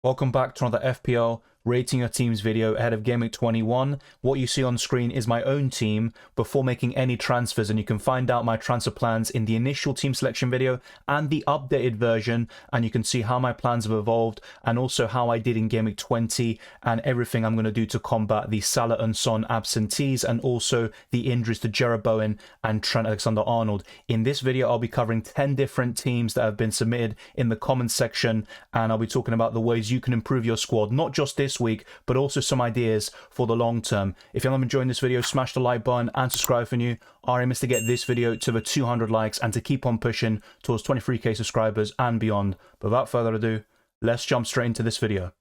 Welcome back to another FPL rating your team's video ahead of Game Week 21. What you see on screen is my own team before making any transfers, and you can find out my transfer plans in the initial team selection video and the updated version, and you can see how my plans have evolved and also how I did in Game Week 20 and everything I'm going to do to combat the Salah and Son absentees and also the injuries to Bowen and Trent Alexander-Arnold. In this video, I'll be covering 10 different teams that have been submitted in the comments section, and I'll be talking about the ways you can improve your squad, not just this week, but also some ideas for the long term. If you're enjoying this video, smash the like button and subscribe for new. Our aim is to get this video to the 200 likes and to keep on pushing towards 23k subscribers and beyond. But without further ado, let's jump straight into this video.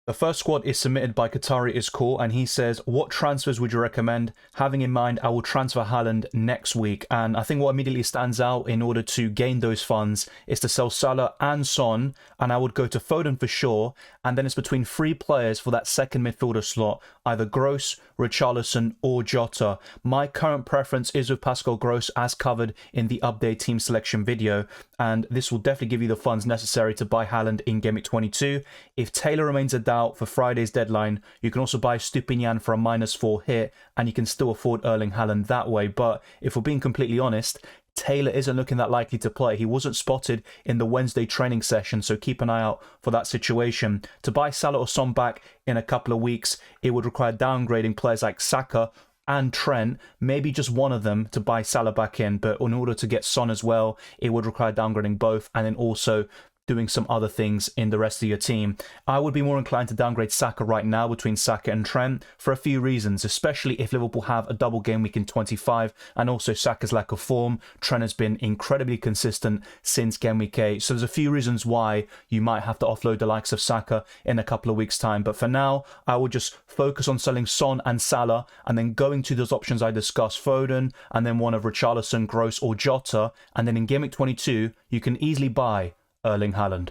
The first squad is submitted by Qatari is cool, and he says, what transfers would you recommend? Having in mind I will transfer Haaland next week, and I think what immediately stands out in order to gain those funds is to sell Salah and Son, and I would go to Foden for sure, and then it's between three players for that second midfielder slot, either Gross, Richarlison or Jota. My current preference is with Pascal Gross as covered in the update team selection video, and this will definitely give you the funds necessary to buy Haaland in Game Week 22. If Taylor remains a doubt for Friday's deadline, you can also buy Stupinian for a -4 hit, and you can still afford Erling Haaland that way. But if we're being completely honest, Taylor isn't looking that likely to play. He wasn't spotted in the Wednesday training session, so keep an eye out for that situation. To buy Salah or Son back in a couple of weeks, it would require downgrading players like Saka and Trent, maybe just one of them to buy Salah back in, but in order to get Son as well, it would require downgrading both and then also doing some other things in the rest of your team. I would be more inclined to downgrade Saka right now between Saka and Trent for a few reasons, especially if Liverpool have a double game week in 25 and also Saka's lack of form. Trent has been incredibly consistent since game week 8, so there's a few reasons why you might have to offload the likes of Saka in a couple of weeks' time. But for now, I would just focus on selling Son and Salah and then going to those options I discussed, Foden and then one of Richarlison, Gross or Jota, and then in game week 22, you can easily buy Erling Haaland.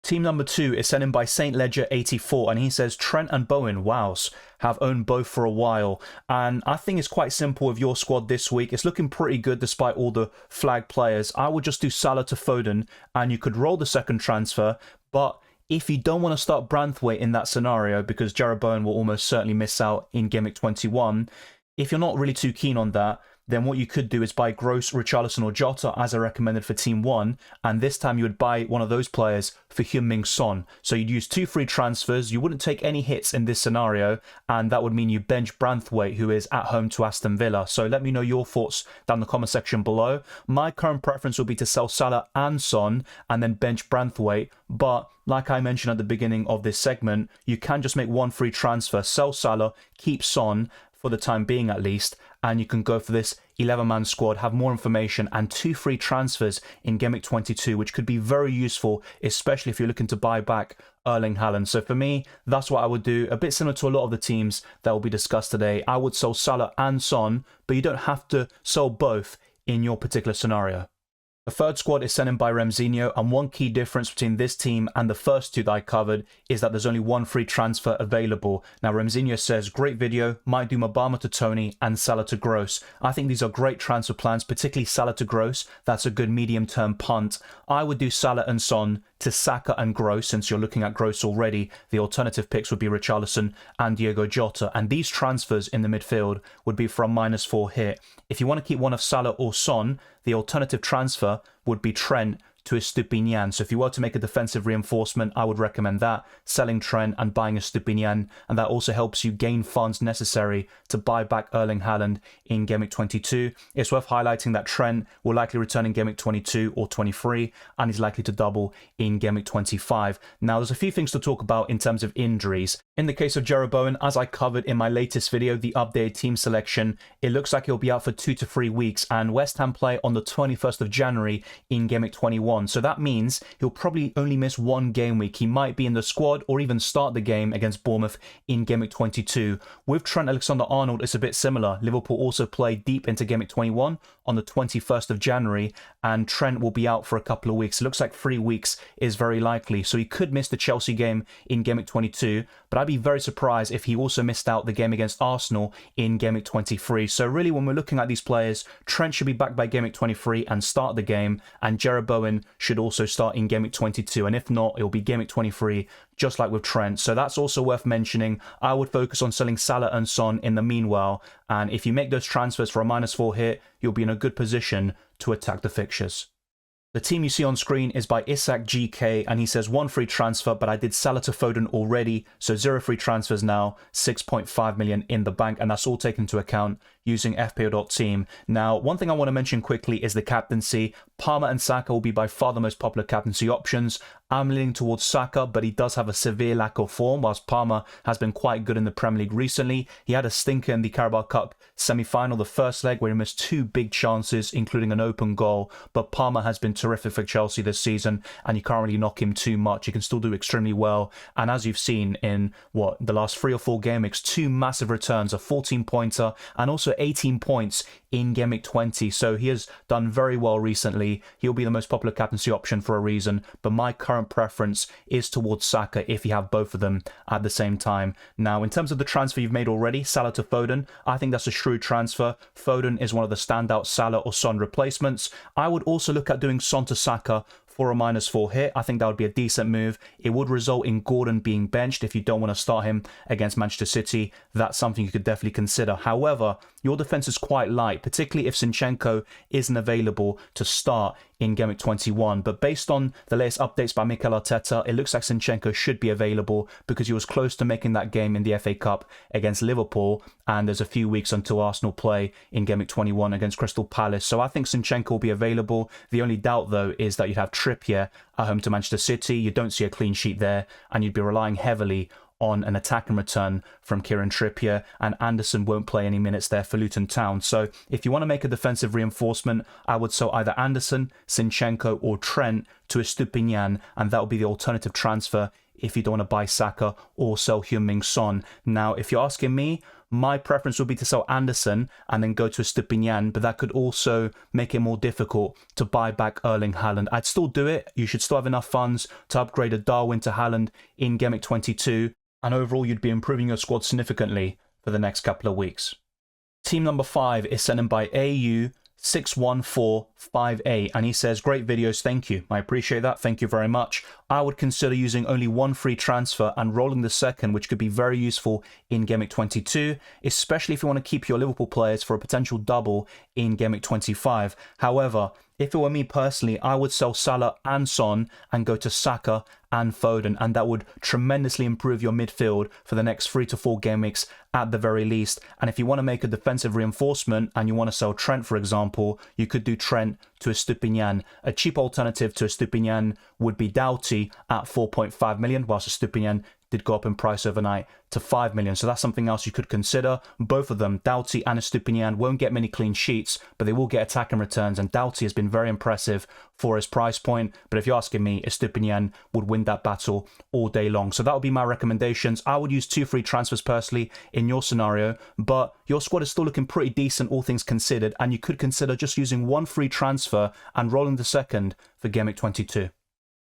Team number 2 is sent in by Saint Ledger 84, and he says Trent and Bowen, wows, have owned both for a while, and I think it's quite simple with your squad this week. It's looking pretty good despite all the flag players. I would just do Salah to Foden, and you could roll the second transfer, but if you don't want to start Branthwaite in that scenario, because Bowen will almost certainly miss out in Game Week 21, if you're not really too keen on that, then what you could do is buy Gross, Richarlison or Jota as I recommended for Team 1, and this time you would buy one of those players for Heung-min Son. So you'd use 2 free transfers, you wouldn't take any hits in this scenario, and that would mean you bench Branthwaite, who is at home to Aston Villa. So let me know your thoughts down in the comment section below. My current preference would be to sell Salah and Son, and then bench Branthwaite, but like I mentioned at the beginning of this segment, you can just make one free transfer, sell Salah, keep Son, for the time being at least, and you can go for this 11-man squad, have more information and 2 free transfers in Game Week 22, which could be very useful, especially if you're looking to buy back Erling Haaland. So for me, that's what I would do. A bit similar to a lot of the teams that will be discussed today. I would sell Salah and Son, but you don't have to sell both in your particular scenario. The third squad is sent in by Remzinho, and one key difference between this team and the first two that I covered is that there's only one free transfer available. Now Remzinho says, great video, might do Mabama to Tony and Salah to Gross. I think these are great transfer plans, particularly Salah to Gross. That's a good medium-term punt. I would do Salah and Son to Saka and Gross, since you're looking at Gross already. The alternative picks would be Richarlison and Diogo Jota, and these transfers in the midfield would be for a -4 hit. If you want to keep one of Salah or Son, the alternative transfer would be Trent to Stupinian. So if you were to make a defensive reinforcement, I would recommend that, selling Trent and buying a Stupinian, and that also helps you gain funds necessary to buy back Erling Haaland in Game Week 22. It's worth highlighting that Trent will likely return in Game Week 22 or 23, and is likely to double in Game Week 25. Now, there's a few things to talk about in terms of injuries. In the case of Bowen, as I covered in my latest video, the updated team selection, it looks like he'll be out for 2 to 3 weeks, and West Ham play on the 21st of January in Game Week 21. So that means he'll probably only miss one game week. He might be in the squad or even start the game against Bournemouth in Game Week 22. With Trent Alexander-Arnold, it's a bit similar. Liverpool also play deep into Game Week 21 on the 21st of January, and Trent will be out for a couple of weeks. It looks like 3 weeks is very likely. So he could miss the Chelsea game in Game Week 22, but I'd be very surprised if he also missed out the game against Arsenal in Game Week 23. So really, when we're looking at these players, Trent should be back by Game Week 23 and start the game, and Bowen Foden should also start in Game Week 22, and if not, it'll be Game Week 23, just like with Trent. So that's also worth mentioning. I would focus on selling Salah and Son in the meanwhile, and if you make those transfers for a -4 hit, you'll be in a good position to attack the fixtures. The team you see on screen is by IsakGK, and he says 1 free transfer, but I did Salah to Foden already, so 0 free transfers now, 6.5 million in the bank, and that's all taken into account using FPL.team. Now, one thing I want to mention quickly is the captaincy. Palmer and Saka will be by far the most popular captaincy options. I'm leaning towards Saka, but he does have a severe lack of form, whilst Palmer has been quite good in the Premier League recently. He had a stinker in the Carabao Cup semi-final, the first leg, where he missed 2 big chances, including an open goal, but Palmer has been terrific for Chelsea this season, and you can't really knock him too much. He can still do extremely well, and as you've seen in, the last 3 or 4 game weeks, 2 massive returns, a 14-pointer, and also 18 points in Game Week 20, so he has done very well recently. He'll be the most popular captaincy option for a reason, but my current preference is towards Saka if you have both of them at the same time. Now, in terms of the transfer you've made already, Salah to Foden, I think that's a shrewd transfer. Foden is one of the standout Salah or Son replacements. I would also look at doing Son to Saka for a -4 hit. I think that would be a decent move. It would result in Gordon being benched if you don't want to start him against Manchester City. That's something you could definitely consider. However, your defense is quite light, particularly if Zinchenko isn't available to start in Game Week 21. But based on the latest updates by Mikel Arteta, it looks like Zinchenko should be available because he was close to making that game in the FA Cup against Liverpool, and there's a few weeks until Arsenal play in Game Week 21 against Crystal Palace. So I think Zinchenko will be available. The only doubt, though, is that you'd have Trippier at home to Manchester City. You don't see a clean sheet there, and you'd be relying heavily on an attack and return from Kieran Trippier, and Anderson won't play any minutes there for Luton Town. So if you want to make a defensive reinforcement, I would sell either Anderson, Zinchenko or Trent to Estupinian, and that would be the alternative transfer if you don't want to buy Saka or sell Heung-min Son. Now, if you're asking me, my preference would be to sell Anderson and then go to Estupinian, but that could also make it more difficult to buy back Erling Haaland. I'd still do it. You should still have enough funds to upgrade a Darwin to Haaland in Game Week 22, and overall you'd be improving your squad significantly for the next couple of weeks. Team number 5 is sent in by AU6145A, and he says, great videos, thank you. I appreciate that, thank you very much. I would consider using only 1 free transfer and rolling the second, which could be very useful in Game Week 22, especially if you want to keep your Liverpool players for a potential double in Game Week 25. However, if it were me personally, I would sell Salah and Son and go to Saka and Foden, and that would tremendously improve your midfield for the next 3 to 4 game weeks at the very least. And if you want to make a defensive reinforcement and you want to sell Trent, for example, you could do Trent to Estupinian. A cheap alternative to Estupinian would be Doughty at 4.5 million, whilst Estupinian did go up in price overnight to 5 million. So that's something else you could consider. Both of them, Doughty and Estupinian, won't get many clean sheets, but they will get attack and returns. And Doughty has been very impressive for his price point. But if you're asking me, Estupinian would win that battle all day long. So that would be my recommendations. I would use 2 free transfers personally in your scenario, but your squad is still looking pretty decent, all things considered. And you could consider just using 1 free transfer and rolling the second for Game Week 22.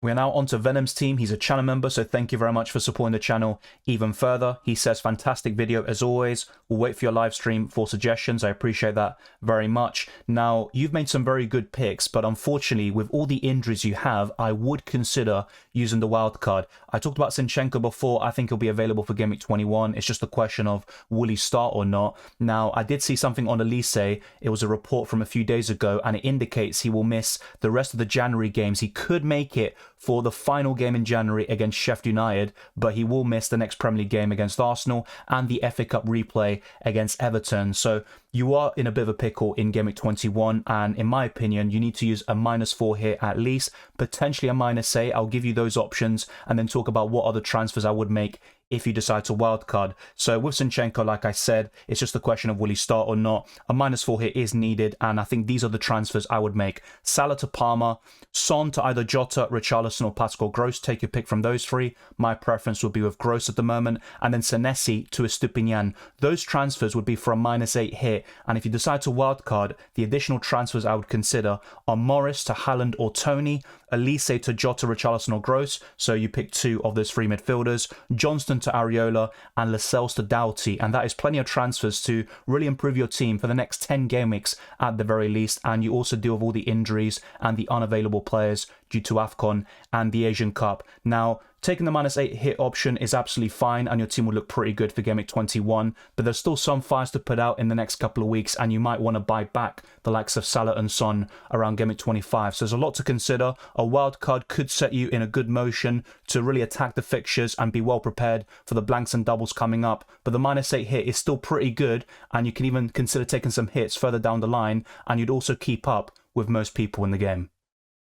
We are now on to Venom's team. He's a channel member, so thank you very much for supporting the channel even further. He says, fantastic video as always. We'll wait for your live stream for suggestions. I appreciate that very much. Now, you've made some very good picks, but unfortunately, with all the injuries you have, I would consider using the wild card. I talked about Zinchenko before. I think he'll be available for Game Week 21. It's just a question of will he start or not. Now, I did see something on Elise. It was a report from a few days ago, and it indicates he will miss the rest of the January games. He could make it for the final game in January against Sheffield United, but he will miss the next Premier League game against Arsenal and the FA Cup replay against Everton. So you are in a bit of a pickle in Game Week 21, and in my opinion, you need to use a -4 here at least, potentially a -8. I'll give you those options and then talk about what other transfers I would make if you decide to wildcard. So with Zinchenko, like I said, it's just a question of will he start or not. A -4 hit is needed, and I think these are the transfers I would make. Salah to Palmer, Son to either Jota, Richarlison or Pascal Gross. Take your pick from those 3. My preference would be with Gross at the moment, and then Senesi to Estupinian. Those transfers would be for a -8 hit, and if you decide to wildcard, the additional transfers I would consider are Morris to Haaland or Tony, Elise to Jota, Richarlison or Gross, so you pick 2 of those 3 midfielders, Johnston to Areola, and Lascelles to Doughty, and that is plenty of transfers to really improve your team for the next 10 game weeks at the very least, and you also deal with all the injuries and the unavailable players due to AFCON and the Asian Cup. Now, taking the -8 hit option is absolutely fine and your team will look pretty good for Game Week 21, but there's still some fires to put out in the next couple of weeks and you might want to buy back the likes of Salah and Son around Game Week 25. So there's a lot to consider. A wild card could set you in a good motion to really attack the fixtures and be well prepared for the blanks and doubles coming up, but the -8 hit is still pretty good and you can even consider taking some hits further down the line and you'd also keep up with most people in the game.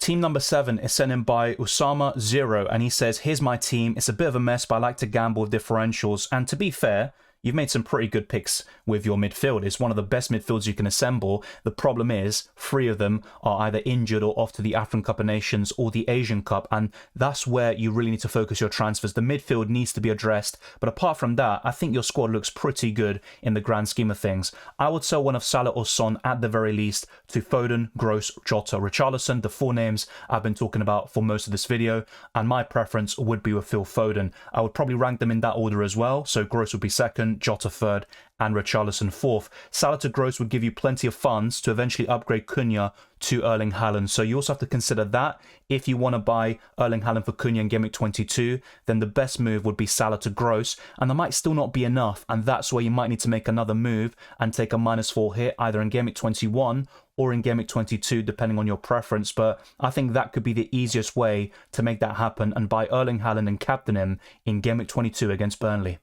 Team number 7 is sent in by Usama0 and he says, here's my team. It's a bit of a mess, but I like to gamble with differentials. And to be fair, you've made some pretty good picks with your midfield. It's one of the best midfields you can assemble. The problem is 3 of them are either injured or off to the African Cup of Nations or the Asian Cup. And that's where you really need to focus your transfers. The midfield needs to be addressed. But apart from that, I think your squad looks pretty good in the grand scheme of things. I would sell one of Salah or Son at the very least to Foden, Gross, Jota, Richarlison, the 4 names I've been talking about for most of this video. And my preference would be with Phil Foden. I would probably rank them in that order as well. So Gross would be second, Jota third, and Richarlison fourth. Salah to Gross would give you plenty of funds to eventually upgrade Cunha to Erling Haaland. So you also have to consider that. If you want to buy Erling Haaland for Cunha in Game Week 22, then the best move would be Salah to Gross, and that might still not be enough, and that's where you might need to make another move and take a -4 hit either in Game Week 21 or in Game Week 22, depending on your preference. But I think that could be the easiest way to make that happen and buy Erling Haaland and captain him in Game Week 22 against Burnley.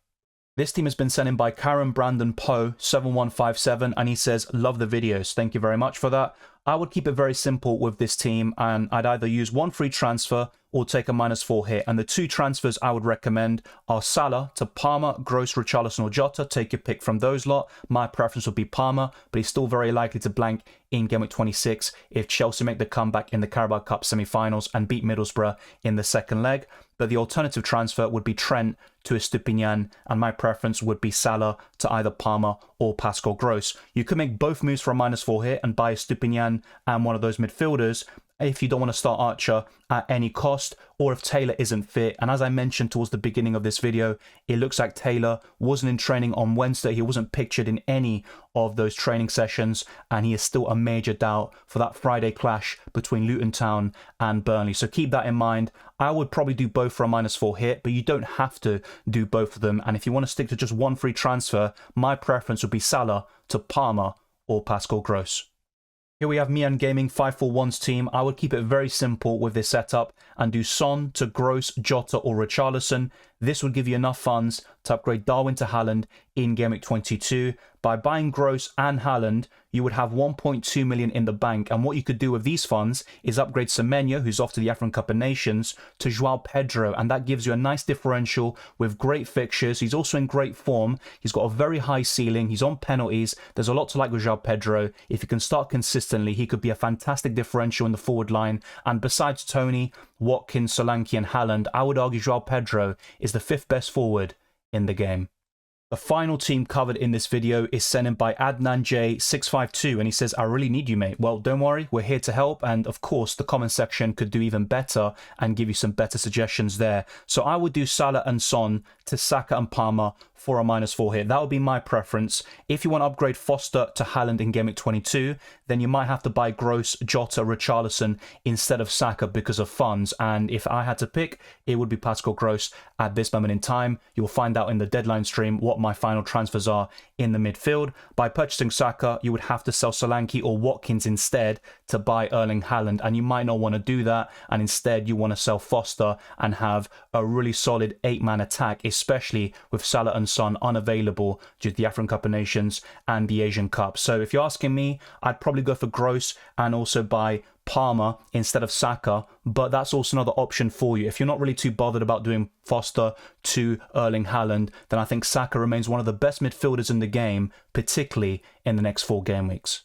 This team has been sent in by Karen Brandon Poe 7157 and he says, love the videos. Thank you very much for that. I would keep it very simple with this team and I'd either use one free transfer or take a -4 hit. And the 2 transfers I would recommend are Salah to Palmer, Gross, Richarlison or Jota. Take your pick from those lot. My preference would be Palmer, but he's still very likely to blank in Game Week 26 if Chelsea make the comeback in the Carabao Cup semi-finals and beat Middlesbrough in the second leg. But the alternative transfer would be Trent to Estupiñán, and my preference would be Salah to either Palmer or Pascal Gross. You could make both moves for a -4 hit and buy Estupiñán and one of those midfielders if you don't want to start Archer at any cost, or if Taylor isn't fit. And as I mentioned towards the beginning of this video, it looks like Taylor wasn't in training on Wednesday. He wasn't pictured in any of those training sessions, and he is still a major doubt for that Friday clash between Luton Town and Burnley. So keep that in mind. I would probably do both for a -4 hit, but you don't have to do both of them. And if you want to stick to just one free transfer, my preference would be Salah to Palmer or Pascal Gross. Here we have Mian Gaming 541's team. I would keep it very simple with this setup and do Son to Gross, Jota or Richarlison. This would give you enough funds to upgrade Darwin to Haaland in Game Week 22. By buying Gross and Haaland, you would have 1.2 million in the bank. And what you could do with these funds is upgrade Semenyo, who's off to the African Cup of Nations, to João Pedro. And that gives you a nice differential with great fixtures. He's also in great form. He's got a very high ceiling. He's on penalties. There's a lot to like with João Pedro. If he can start consistently, he could be a fantastic differential in the forward line. And besides Tony, Watkins, Solanke and Haaland, I would argue João Pedro is the 5th best forward in the game. The final team covered in this video is sent in by Adnan J652 and he says, I really need you, mate. Well, don't worry, we're here to help, and of course the comment section could do even better and give you some better suggestions there. So I would do Salah and Son to Saka and Palmer for a -4 hit. That would be my preference. If you want to upgrade Foster to Haaland in Game Week 22, then you might have to buy Gross, Jota, Richarlison instead of Saka because of funds. And if I had to pick, it would be Pascal Gross at this moment in time. You'll find out in the deadline stream what my final transfers are in the midfield. By purchasing Saka, you would have to sell Solanke or Watkins instead to buy Erling Haaland, and you might not want to do that, and instead you want to sell Foster and have a really solid 8-man attack, especially with Salah and Son unavailable due to the African Cup of Nations and the Asian Cup. So if you're asking me, I'd probably go for Gross and also buy Palmer instead of Saka, but that's also another option for you. If you're not really too bothered about doing Foster to Erling Haaland, then I think Saka remains one of the best midfielders in the game, particularly in the next 4 game weeks.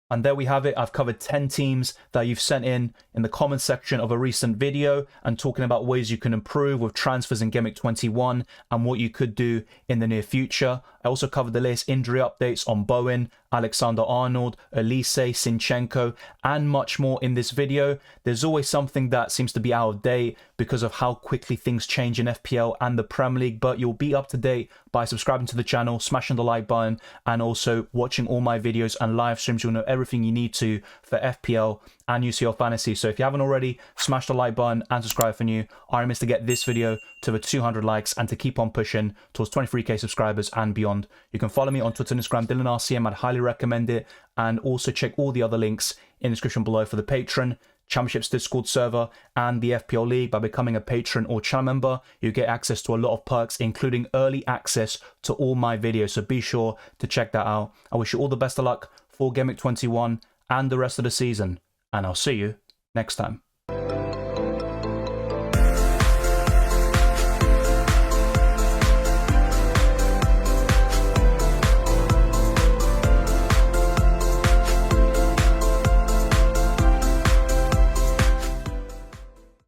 And there we have it. I've covered 10 teams that you've sent in the comment section of a recent video and talking about ways you can improve with transfers in Game Week 21 and what you could do in the near future. I also covered the latest injury updates on Bowen Alexander-Arnold, Elise, Zinchenko, and much more in this video. There's always something that seems to be out of date because of how quickly things change in FPL and the Premier League, but you'll be up to date by subscribing to the channel, smashing the like button, and also watching all my videos and live streams. You'll know everything you need to for FPL and UCL Fantasy. So if you haven't already, smash the like button and subscribe for new. Our aim is to get this video to the 200 likes and to keep on pushing towards 23k subscribers and beyond. You can follow me on Twitter and Instagram, DylanRCM. I'd highly recommend it. And also check all the other links in the description below for the Patreon, Championships Discord server, and the FPL League. By becoming a patron or channel member, you get access to a lot of perks, including early access to all my videos. So be sure to check that out. I wish you all the best of luck for Gameweek 21 and the rest of the season, and I'll see you next time.